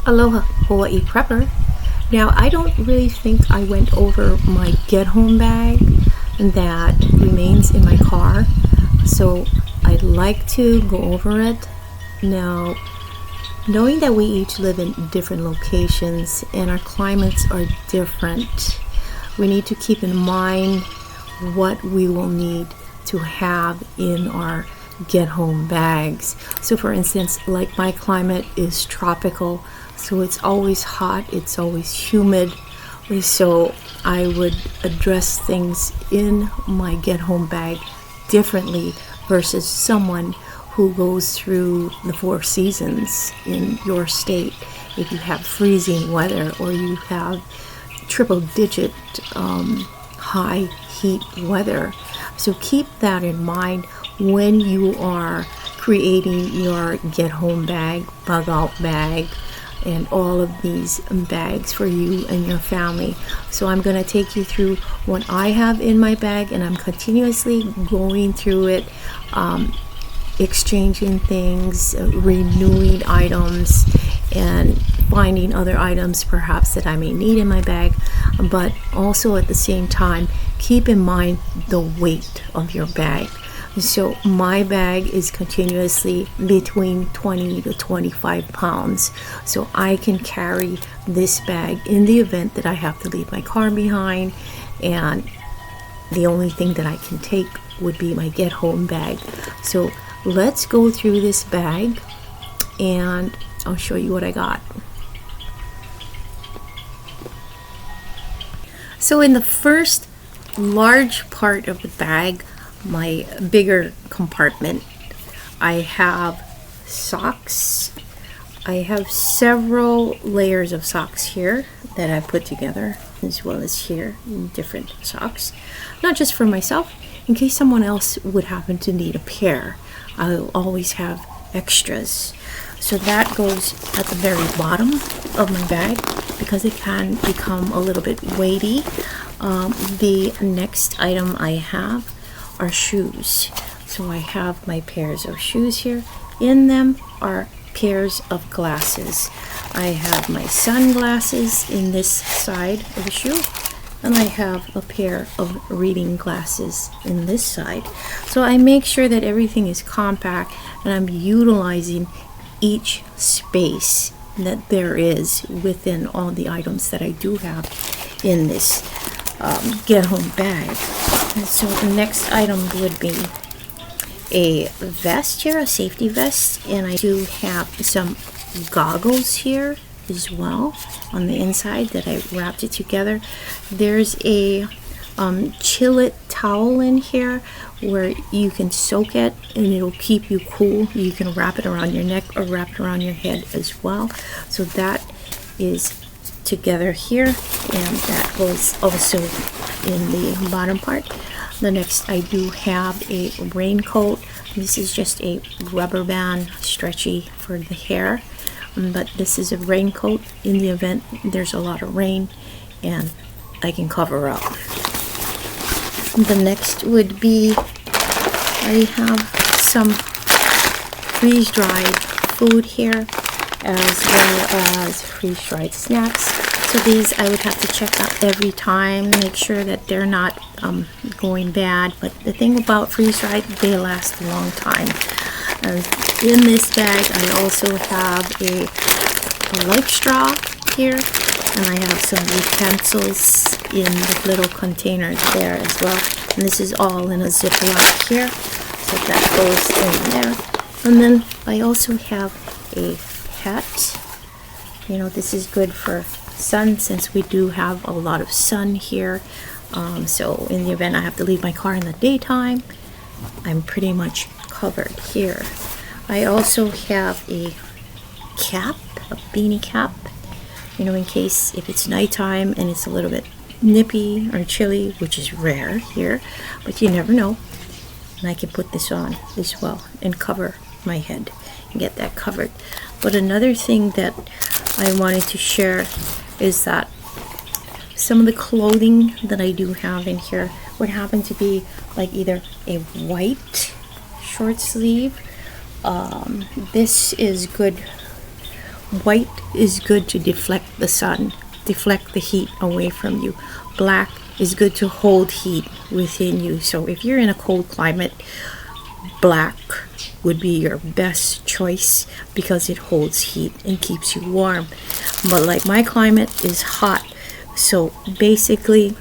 Aloha, Hawaii Prepper. Now, I don't really think I went over my get home bag that remains in my car, so I'd like to go over it. Now, knowing that we each live in different locations and our climates are different, we need to keep in mind what we will need to have in our get home bags. So for instance, like my climate is tropical, so it's always hot, it's always humid, so I would address things in my get home bag differently versus someone who goes through the four seasons in your state. If you have freezing weather or you have triple digit high heat weather, so keep that in mind when you are creating your get home bag, bug out bag, and all of these bags for you and your family. So I'm going to take you through what I have in my bag, and I'm continuously going through it, exchanging things, renewing items, and finding other items perhaps that I may need in my bag. But also at the same time, keep in mind the weight of your bag. So my bag is continuously between 20 to 25 pounds. So I can carry this bag in the event that I have to leave my car behind, and the only thing that I can take would be my get home bag. So let's go through this bag and I'll show you what I got. So in the first large part of the bag, my bigger compartment, I have socks. I have several layers of socks here that I put together, as well as here different socks, not just for myself, in case someone else would happen to need a pair. I'll always have extras. So that goes at the very bottom of my bag because it can become a little bit weighty. The next item I have are shoes. So I have my pairs of shoes here. In them are pairs of glasses. I have my sunglasses in this side of the shoe, and I have a pair of reading glasses in this side. So I make sure that everything is compact and I'm utilizing each space that there is within all the items that I do have in this get home bag. And so the next item would be a vest here, a safety vest, and I do have some goggles here as well on the inside that I wrapped it together. There's a chill it towel in here where you can soak it and it'll keep you cool. You can wrap it around your neck or wrap it around your head as well. So that is together here, and that goes also in the bottom part. The next, I do have a raincoat. This is just a rubber band, stretchy for the hair, but this is a raincoat in the event there's a lot of rain and I can cover up. The next would be, I have some freeze-dried food here, as well as freeze-dried snacks. So these I would have to check out every time, make sure that they're not going bad. But the thing about freeze-dried, they last a long time. In this bag, I also have a life straw here, and I have some utensils in the little containers there as well. And this is all in a Ziploc here, so that goes in there. And then I also have a hat. You know, this is good for sun since we do have a lot of sun here. So in the event I have to leave my car in the daytime, I'm pretty much covered here. I also have a cap, a beanie cap, you know, in case if it's nighttime and it's a little bit nippy or chilly, which is rare here, but you never know. And I can put this on as well and cover my head and get that covered. But another thing that I wanted to share is that some of the clothing that I do have in here would happen to be like either a white short sleeve. This is good White is good to deflect the sun, deflect the heat away from you. Black is good to hold heat within you. So if you're in a cold climate, black would be your best choice because it holds heat and keeps you warm. But like my climate is hot, so basically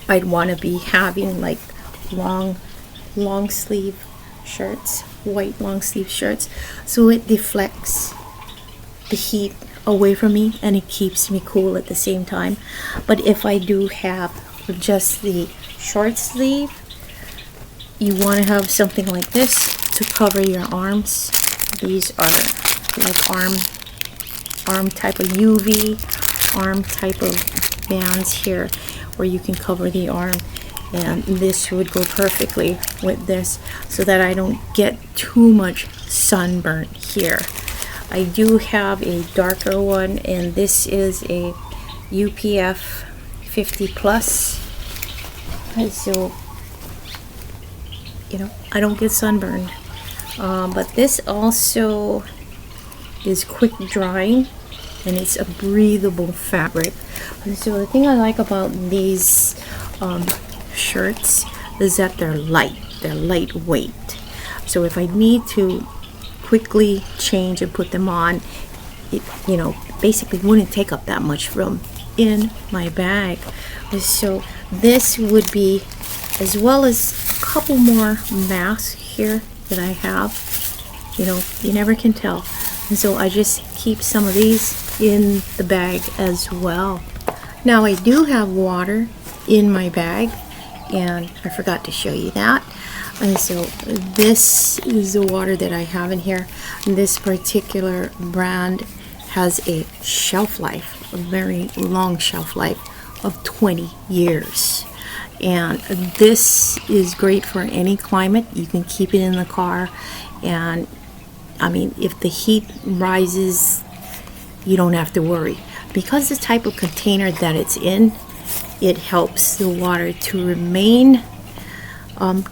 I'd want to be having like long sleeve shirts, white long sleeve shirts, so it deflects the heat away from me and it keeps me cool at the same time. But if I do have just the short sleeve, you want to have something like this to cover your arms. These are like arm type of UV arm type of bands here where you can cover the arm, and this would go perfectly with this so that I don't get too much sunburn here. I do have a darker one, and this is a UPF 50 plus, and so you know I don't get sunburned. But this also is quick drying, and it's a breathable fabric. And so the thing I like about these shirts is that they're lightweight. So if I need to quickly change and put them on, it basically wouldn't take up that much room in my bag. So this would be, as well as a couple more masks here that I have. You never can tell, and so I just keep some of these in the bag as well. Now I do have water in my bag, and I forgot to show you that. And so this is the water that I have in here. This particular brand has a shelf life, a very long shelf life of 20 years. And this is great for any climate. You can keep it in the car, and I mean, if the heat rises, you don't have to worry. Because the type of container that it's in, it helps the water to remain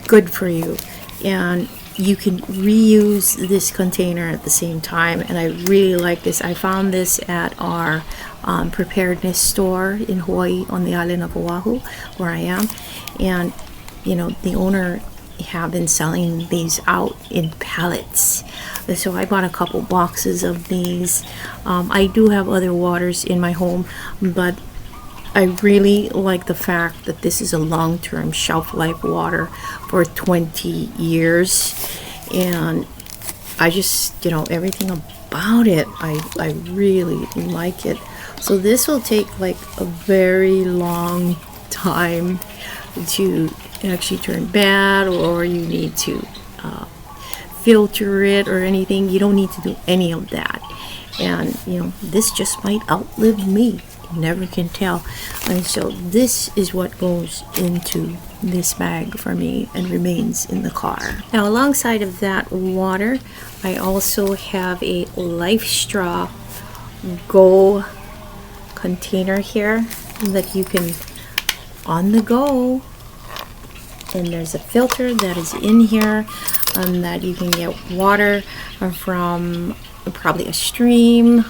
good for you, and you can reuse this container at the same time. And I really like this. I found this at our preparedness store in Hawaii on the island of Oahu, where I am, and the owner have been selling these out in pallets. So I bought a couple boxes of these. I do have other waters in my home, but I really like the fact that this is a long-term shelf life water for 20 years, and I just everything about it, I really like it. So this will take like a very long time to actually turn bad, or you need to filter it or anything. You don't need to do any of that, and this just might outlive me. You never can tell. And so this is what goes into this bag for me and remains in the car. Now alongside of that water, I also have a Life Straw Go container here that you can on the go, and there's a filter that is in here, and that you can get water from probably a stream,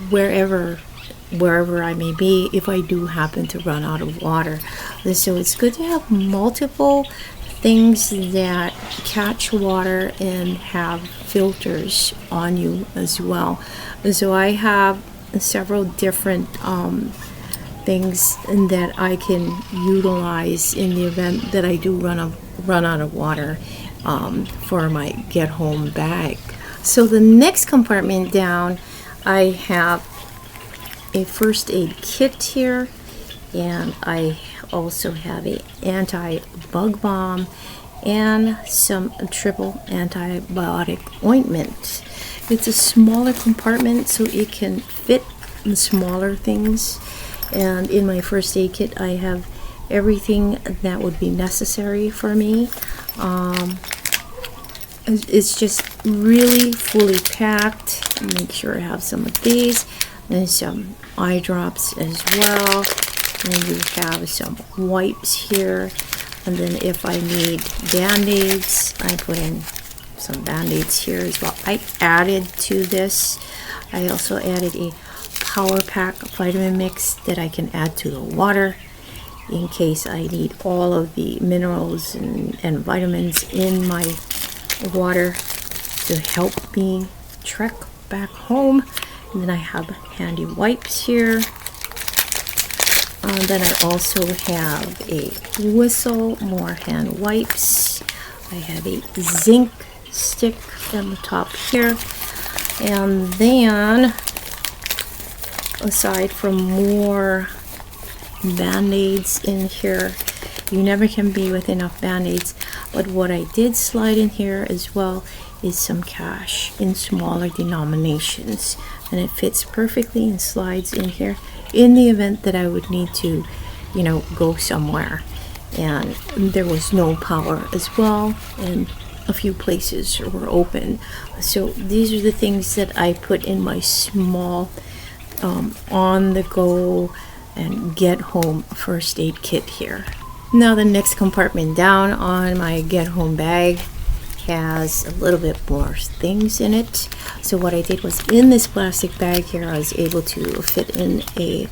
wherever I may be, if I do happen to run out of water. So it's good to have multiple things that catch water and have filters on you as well. So I have several different things that I can utilize in the event that I do run out of water for my get home bag. So the next compartment down, I have a first aid kit here, and I also have a anti-bug balm and some triple antibiotic ointment. It's a smaller compartment, so it can fit in smaller things. And in my first aid kit, I have everything that would be necessary for me. It's just really fully packed. Make sure I have some of these, and some eye drops as well. And we have some wipes here, and then if I need band-aids, I put in some band-aids here as well. I added to this, I also added a power pack vitamin mix that I can add to the water in case I need all of the minerals and vitamins in my water to help me trek back home. And then I have handy wipes here. Then I also have a whistle, more hand wipes. I have a zinc stick on the top here. And then, aside from more band-aids in here, you never can be with enough band-aids, but what I did slide in here as well is some cash in smaller denominations, and it fits perfectly and slides in here in the event that I would need to, you know, go somewhere and there was no power as well, and a few places were open. So these are the things that I put in my small on the go and get home first aid kit here. Now the next compartment down on my get home bag has a little bit more things in it. So what I did was, in this plastic bag here, I was able to fit in a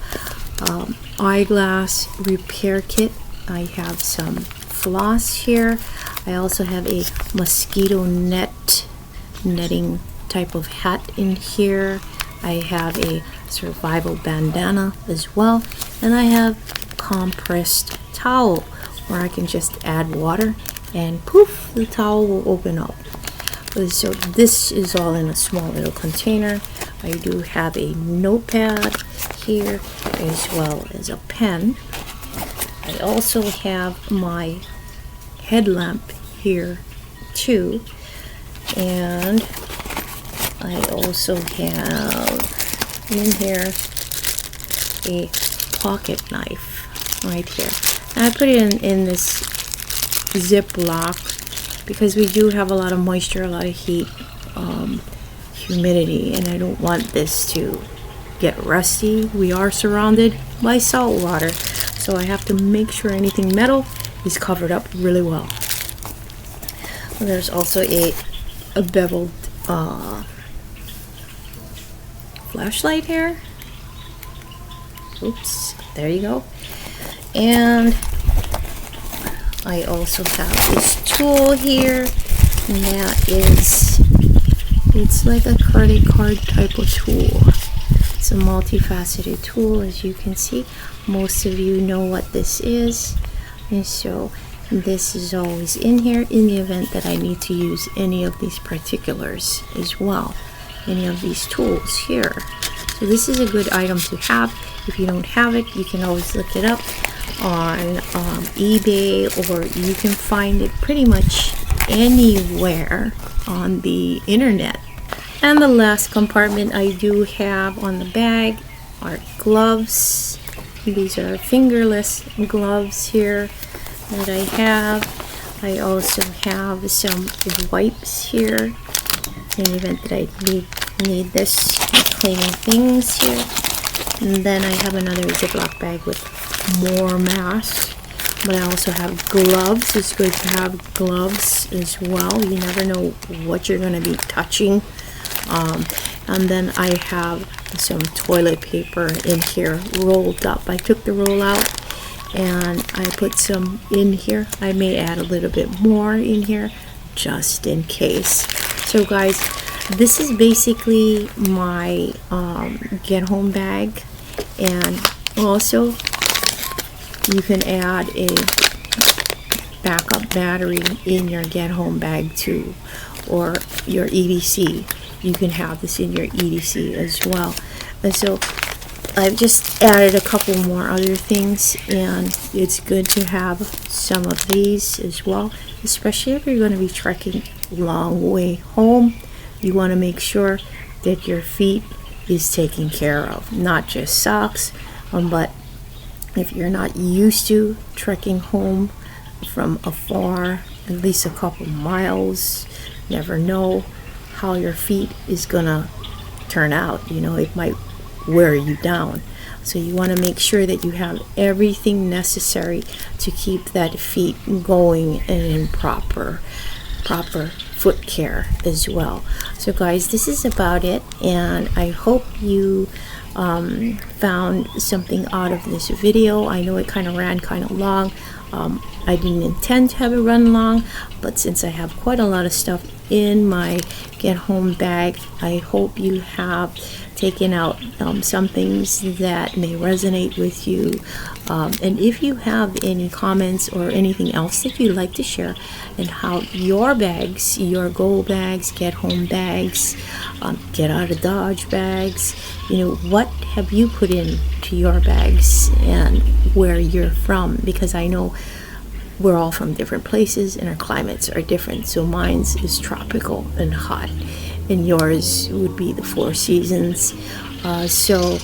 eyeglass repair kit. I have some floss here. I also have a mosquito netting type of hat in here. I have a survival bandana as well, and I have compressed towel where I can just add water and poof, the towel will open up. So this is all in a small little container. I do have a notepad here as well as a pen. I also have my headlamp here too, and I also have in here a pocket knife right here. And I put it in this Ziploc because we do have a lot of moisture, a lot of heat, humidity, and I don't want this to get rusty. We are surrounded by salt water, so I have to make sure anything metal is covered up really well. There's also a beveled flashlight here. Oops, there you go. And I also have this tool here, and that is, it's like a credit card type of tool. It's a multifaceted tool, as you can see. Most of you know what this is, and so this is always in here in the event that I need to use any of these particulars as well, any of these tools here. So this is a good item to have. If you don't have it, you can always look it up on eBay, or you can find it pretty much anywhere on the internet. And the last compartment I do have on the bag are gloves. These are fingerless gloves here that I have. I also have some wipes here in the event that I need this cleaning things here. And then I have another Ziploc bag with more masks, but I also have gloves. It's good to have gloves as well. You never know what you're going to be touching. And then I have some toilet paper in here rolled up. I took the roll out and I put some in here. I may add a little bit more in here just in case. So guys, this is basically my get home bag, and also you can add a backup battery in your get home bag too, or your EDC. You can have this in your EDC as well. And so I've just added a couple more other things, and it's good to have some of these as well, especially if you're going to be trekking a long way home. You want to make sure that your feet is taken care of, not just socks, but if you're not used to trekking home from afar, at least a couple miles, never know how your feet is gonna turn out. You know, it might wear you down. So you want to make sure that you have everything necessary to keep that feet going and in proper foot care as well. So guys, this is about it, and I hope you found something out of this video. I know it kind of ran kind of long. I didn't intend to have it run long, but since I have quite a lot of stuff in my get home bag, I hope you have taken out some things that may resonate with you, and if you have any comments or anything else that you'd like to share, and how your bags, your go bags, get home bags, get out of Dodge bags, you know, what have you put in to your bags and where you're from, because I know we're all from different places and our climates are different. So mine's is tropical and hot, and yours would be the 4 seasons. So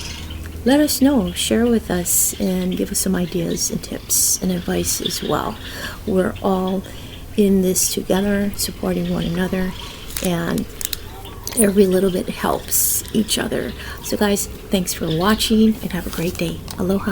let us know, share with us, and give us some ideas and tips and advice as well. We're all in this together, supporting one another, and every little bit helps each other. So guys, thanks for watching and have a great day. Aloha.